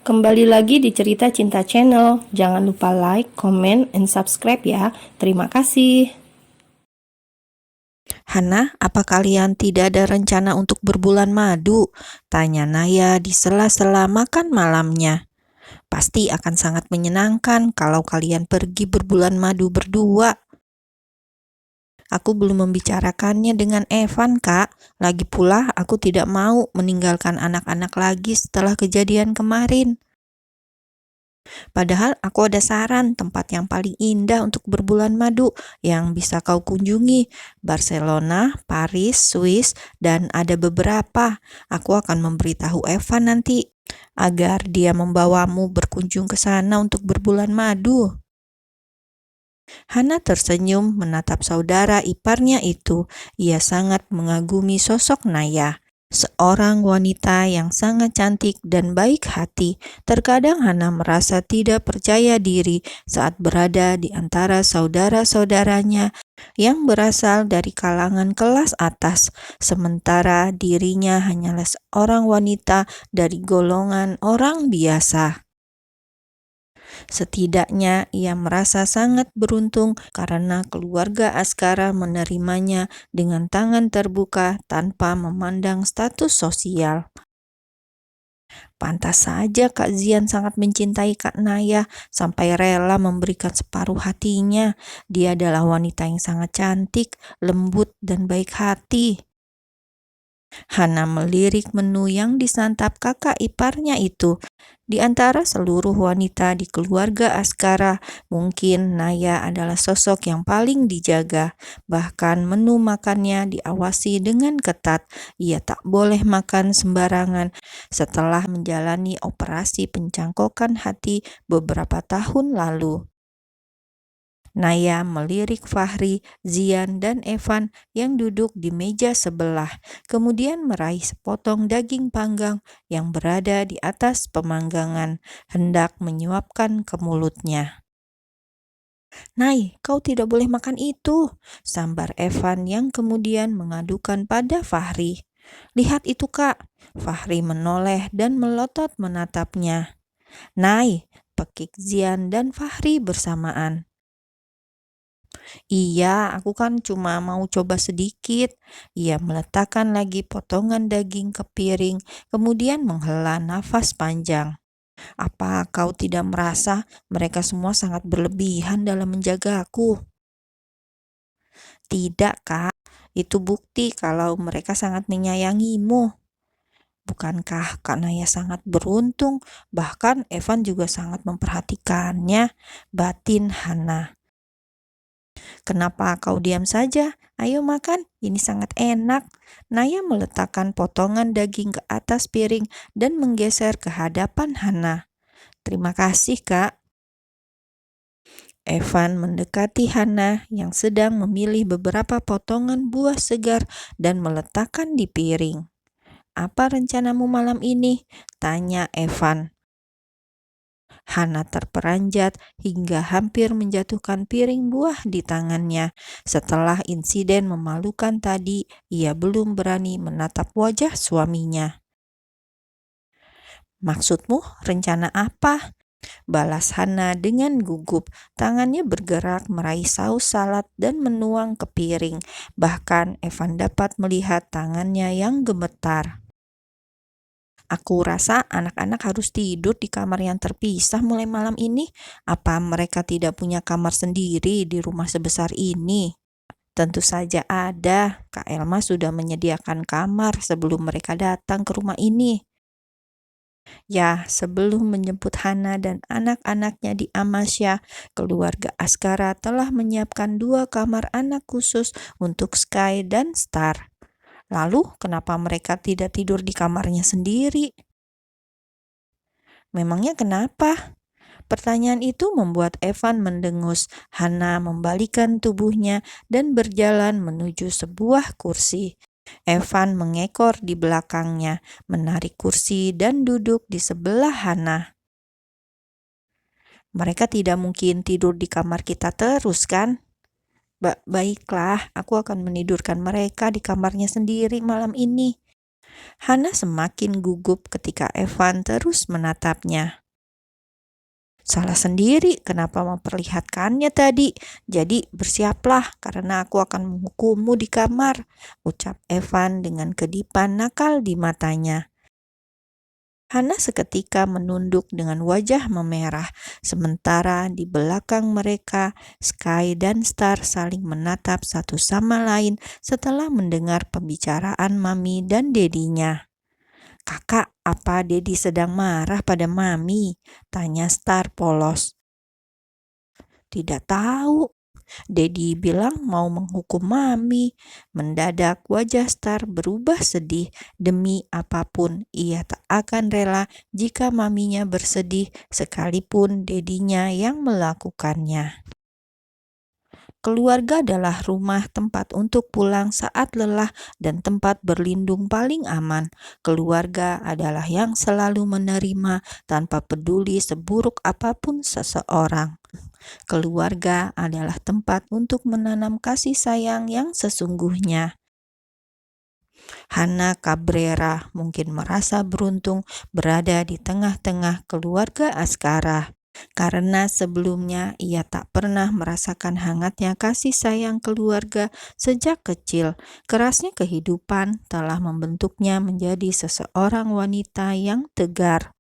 Kembali lagi di Cerita Cinta Channel. Jangan lupa like, comment, and subscribe ya. Terima kasih. Hana, apa kalian tidak ada rencana untuk berbulan madu? Tanya Naya di sela-sela makan malamnya. Pasti akan sangat menyenangkan kalau kalian pergi berbulan madu berdua. Aku belum membicarakannya dengan Evan, Kak. Lagi pula aku tidak mau meninggalkan anak-anak lagi setelah kejadian kemarin. Padahal aku ada saran tempat yang paling indah untuk berbulan madu yang bisa kau kunjungi. Barcelona, Paris, Swiss, dan ada beberapa. Aku akan memberitahu Evan nanti agar dia membawamu berkunjung ke sana untuk berbulan madu. Hana tersenyum menatap saudara iparnya itu. Ia sangat mengagumi sosok Naya. Seorang wanita yang sangat cantik dan baik hati. Terkadang Hana merasa tidak percaya diri saat berada di antara saudara-saudaranya yang berasal dari kalangan kelas atas, sementara dirinya hanyalah seorang wanita dari golongan orang biasa. Setidaknya ia merasa sangat beruntung karena keluarga Askara menerimanya dengan tangan terbuka tanpa memandang status sosial. Pantas saja Kak Zian sangat mencintai Kak Naya sampai rela memberikan separuh hatinya. Dia adalah wanita yang sangat cantik, lembut, dan baik hati. Hana melirik menu yang disantap kakak iparnya itu. Di antara seluruh wanita di keluarga Askara, mungkin Naya adalah sosok yang paling dijaga. Bahkan menu makannya diawasi dengan ketat. Ia tak boleh makan sembarangan setelah menjalani operasi pencangkokan hati beberapa tahun lalu. Naya melirik Fahri, Zian, dan Evan yang duduk di meja sebelah, kemudian meraih sepotong daging panggang yang berada di atas pemanggangan, hendak menyuapkan ke mulutnya. "Nay, kau tidak boleh makan itu," sambar Evan yang kemudian mengadukan pada Fahri. "Lihat itu, Kak." Fahri menoleh dan melotot menatapnya. "Nay," pekik Zian dan Fahri bersamaan. "Iya, aku kan cuma mau coba sedikit." Ia meletakkan lagi potongan daging ke piring, kemudian menghela nafas panjang. "Apa kau tidak merasa mereka semua sangat berlebihan dalam menjagaku?" "Tidak, Kak. Itu bukti kalau mereka sangat menyayangimu." "Bukankah Kak Naya sangat beruntung? Bahkan Evan juga sangat memperhatikannya," batin Hana. "Kenapa kau diam saja? Ayo makan, ini sangat enak." Naya meletakkan potongan daging ke atas piring dan menggeser ke hadapan Hana. "Terima kasih, Kak." Evan mendekati Hana yang sedang memilih beberapa potongan buah segar dan meletakkan di piring. "Apa rencanamu malam ini?" tanya Evan. Hana terperanjat hingga hampir menjatuhkan piring buah di tangannya. Setelah insiden memalukan tadi, ia belum berani menatap wajah suaminya. "Maksudmu rencana apa?" balas Hana dengan gugup. Tangannya bergerak meraih saus salad dan menuang ke piring. Bahkan Evan dapat melihat tangannya yang gemetar. "Aku rasa anak-anak harus tidur di kamar yang terpisah mulai malam ini. Apa mereka tidak punya kamar sendiri di rumah sebesar ini?" "Tentu saja ada. Kak Elma sudah menyediakan kamar sebelum mereka datang ke rumah ini." Ya, sebelum menjemput Hana dan anak-anaknya di Amasya, keluarga Askara telah menyiapkan 2 kamar anak khusus untuk Sky dan Star. Lalu, kenapa mereka tidak tidur di kamarnya sendiri? "Memangnya kenapa?" Pertanyaan itu membuat Evan mendengus. Hana membalikan tubuhnya dan berjalan menuju sebuah kursi. Evan mengekor di belakangnya, menarik kursi dan duduk di sebelah Hana. "Mereka tidak mungkin tidur di kamar kita terus, kan?" Baiklah, aku akan menidurkan mereka di kamarnya sendiri malam ini." Hana semakin gugup ketika Evan terus menatapnya. Salah sendiri kenapa memperlihatkannya tadi. Jadi bersiaplah karena aku akan menghukummu di kamar, ucap Evan dengan kedipan nakal di matanya. Hana seketika menunduk dengan wajah memerah, sementara di belakang mereka, Sky dan Star saling menatap satu sama lain setelah mendengar pembicaraan Mami dan Dedinya. "Kakak, apa Dedi sedang marah pada Mami?" tanya Star polos. "Tidak tahu. Dedi bilang mau menghukum Mami." Mendadak wajah Star berubah sedih. Demi apapun, ia tak akan rela jika Maminya bersedih sekalipun Dedinya yang melakukannya. Keluarga adalah rumah tempat untuk pulang saat lelah dan tempat berlindung paling aman. Keluarga adalah yang selalu menerima tanpa peduli seburuk apapun seseorang. Keluarga adalah tempat untuk menanam kasih sayang yang sesungguhnya. Hana Cabrera mungkin merasa beruntung berada di tengah-tengah keluarga Askara, karena sebelumnya ia tak pernah merasakan hangatnya kasih sayang keluarga sejak kecil. Kerasnya kehidupan telah membentuknya menjadi seseorang wanita yang tegar.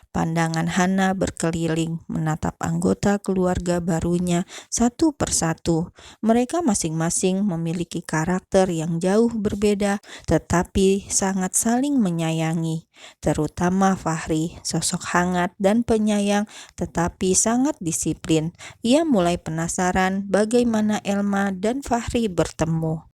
Pandangan Hana berkeliling, menatap anggota keluarga barunya satu persatu. Mereka masing-masing memiliki karakter yang jauh berbeda, tetapi sangat saling menyayangi. Terutama Fahri, sosok hangat dan penyayang, tetapi sangat disiplin. Ia mulai penasaran bagaimana Elma dan Fahri bertemu.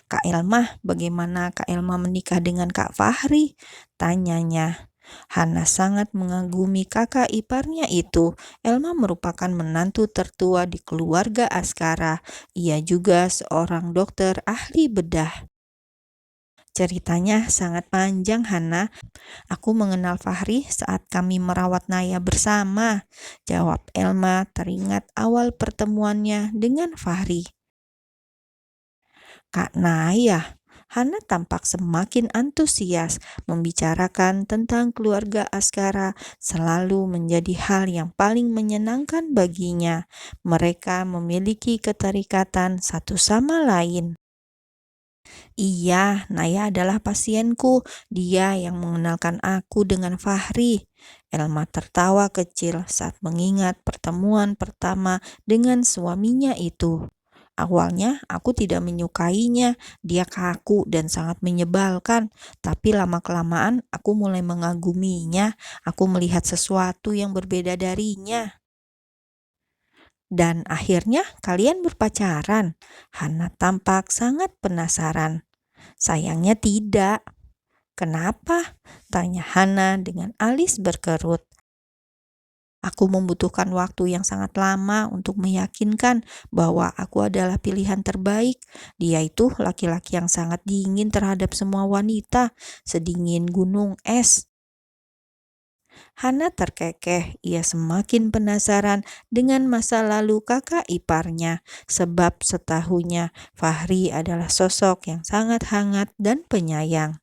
"Kak Elma, bagaimana Kak Elma menikah dengan Kak Fahri?" tanyanya. Hana sangat mengagumi kakak iparnya itu. Elma merupakan menantu tertua di keluarga Askara. Ia juga seorang dokter ahli bedah. "Ceritanya sangat panjang, Hana. Aku mengenal Fahri saat kami merawat Naya bersama," jawab Elma teringat awal pertemuannya dengan Fahri. "Kak Naya." Hana tampak semakin antusias. Membicarakan tentang keluarga Askara selalu menjadi hal yang paling menyenangkan baginya. Mereka memiliki keterikatan satu sama lain. "Iya, Naya adalah pasienku. Dia yang mengenalkan aku dengan Fahri." Elma tertawa kecil saat mengingat pertemuan pertama dengan suaminya itu. "Awalnya aku tidak menyukainya, dia kaku dan sangat menyebalkan. Tapi lama-kelamaan aku mulai mengaguminya, aku melihat sesuatu yang berbeda darinya." "Dan akhirnya kalian berpacaran?" Hana tampak sangat penasaran. "Sayangnya tidak." "Kenapa?" tanya Hana dengan alis berkerut. "Aku membutuhkan waktu yang sangat lama untuk meyakinkan bahwa aku adalah pilihan terbaik. Dia itu laki-laki yang sangat dingin terhadap semua wanita, sedingin gunung es." Hana terkekeh. Ia semakin penasaran dengan masa lalu kakak iparnya, sebab setahunya Fahri adalah sosok yang sangat hangat dan penyayang.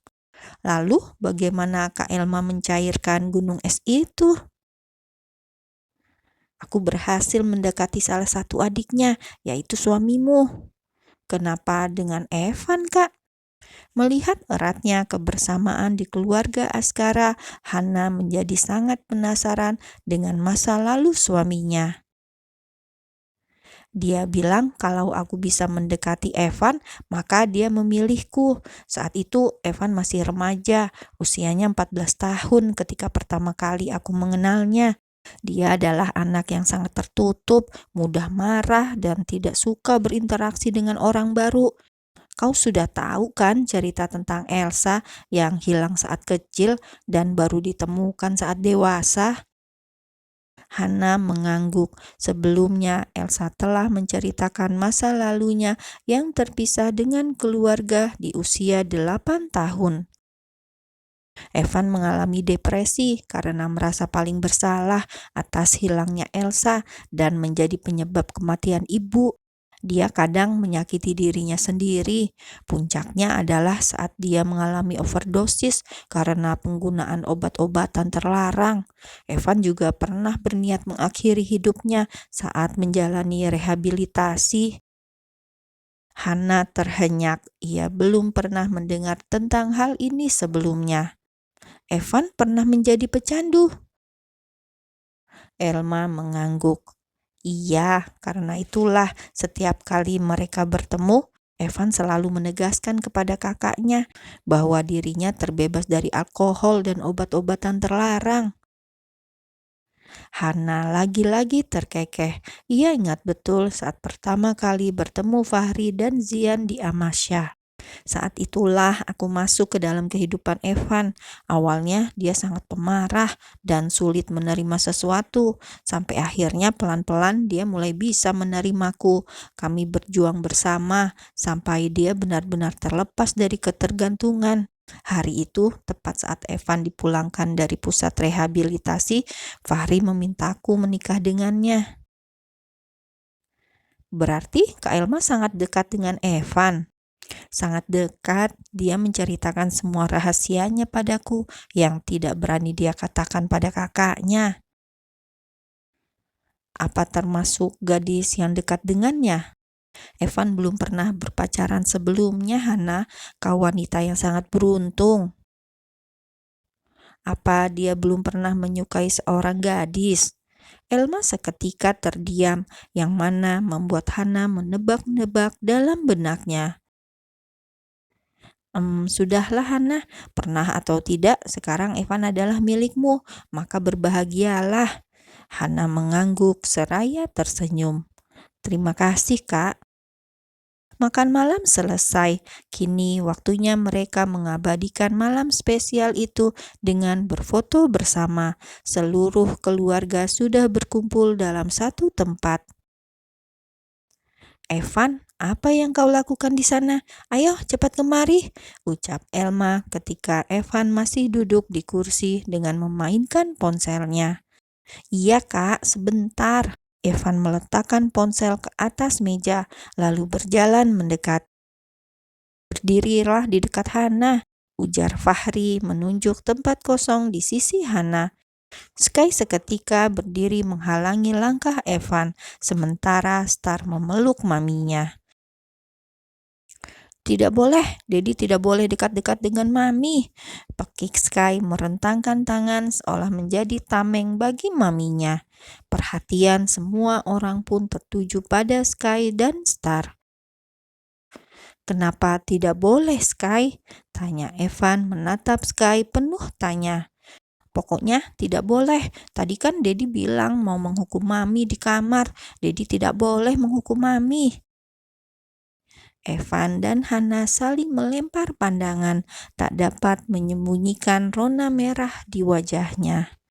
"Lalu bagaimana Kak Elma mencairkan gunung es itu?" "Aku berhasil mendekati salah satu adiknya, yaitu suamimu." "Kenapa dengan Evan, Kak?" Melihat eratnya kebersamaan di keluarga Askara, Hana menjadi sangat penasaran dengan masa lalu suaminya. "Dia bilang kalau aku bisa mendekati Evan, maka dia memilihku. Saat itu Evan masih remaja, usianya 14 tahun ketika pertama kali aku mengenalnya. Dia adalah anak yang sangat tertutup, mudah marah, dan tidak suka berinteraksi dengan orang baru. Kau sudah tahu kan cerita tentang Elsa yang hilang saat kecil dan baru ditemukan saat dewasa?" Hana mengangguk. Sebelumnya, Elsa telah menceritakan masa lalunya yang terpisah dengan keluarga di usia 8 tahun. Evan mengalami depresi karena merasa paling bersalah atas hilangnya Elsa dan menjadi penyebab kematian ibu. Dia kadang menyakiti dirinya sendiri. Puncaknya adalah saat dia mengalami overdosis karena penggunaan obat-obatan terlarang. Evan juga pernah berniat mengakhiri hidupnya saat menjalani rehabilitasi. Hana terhenyak. Ia belum pernah mendengar tentang hal ini sebelumnya. Evan pernah menjadi pecandu. Elma mengangguk. Iya, karena itulah setiap kali mereka bertemu, Evan selalu menegaskan kepada kakaknya bahwa dirinya terbebas dari alkohol dan obat-obatan terlarang. Hana lagi-lagi terkekeh. Ia ingat betul saat pertama kali bertemu Fahri dan Zian di Amasya. Saat itulah aku masuk ke dalam kehidupan Evan. Awalnya dia sangat pemarah dan sulit menerima sesuatu. Sampai akhirnya pelan-pelan dia mulai bisa menerimaku. Kami berjuang bersama sampai dia benar-benar terlepas dari ketergantungan. Hari itu, tepat saat Evan dipulangkan dari pusat rehabilitasi, Fahri memintaku menikah dengannya. Berarti Kak Elma sangat dekat dengan Evan. Sangat dekat, dia menceritakan semua rahasianya padaku yang tidak berani dia katakan pada kakaknya. Apa termasuk gadis yang dekat dengannya? Evan belum pernah berpacaran sebelumnya, Hana. Kau wanita yang sangat beruntung. Apa dia belum pernah menyukai seorang gadis? Elma seketika terdiam, yang mana membuat Hana menebak-nebak dalam benaknya. Sudahlah Hana, pernah atau tidak, sekarang Evan adalah milikmu, maka berbahagialah. Hana mengangguk seraya tersenyum. Terima kasih, Kak. Makan malam selesai. Kini waktunya mereka mengabadikan malam spesial itu dengan berfoto bersama. Seluruh keluarga sudah berkumpul dalam satu tempat. Evan, apa yang kau lakukan di sana? Ayo cepat kemari, ucap Elma ketika Evan masih duduk di kursi dengan memainkan ponselnya. Iya kak, sebentar. Evan meletakkan ponsel ke atas meja, lalu berjalan mendekat. Berdirilah di dekat Hana, ujar Fahri menunjuk tempat kosong di sisi Hana. Sky seketika berdiri menghalangi langkah Evan, sementara Star memeluk maminya. Tidak boleh, Dedi tidak boleh dekat-dekat dengan mami. Pekik Sky merentangkan tangan seolah menjadi tameng bagi maminya. Perhatian semua orang pun tertuju pada Sky dan Star. Kenapa tidak boleh, Sky? Tanya Evan menatap Sky penuh tanya. Pokoknya tidak boleh. Tadi kan Dedi bilang mau menghukum mami di kamar. Dedi tidak boleh menghukum mami. Evan dan Hana saling melempar pandangan, tak dapat menyembunyikan rona merah di wajahnya.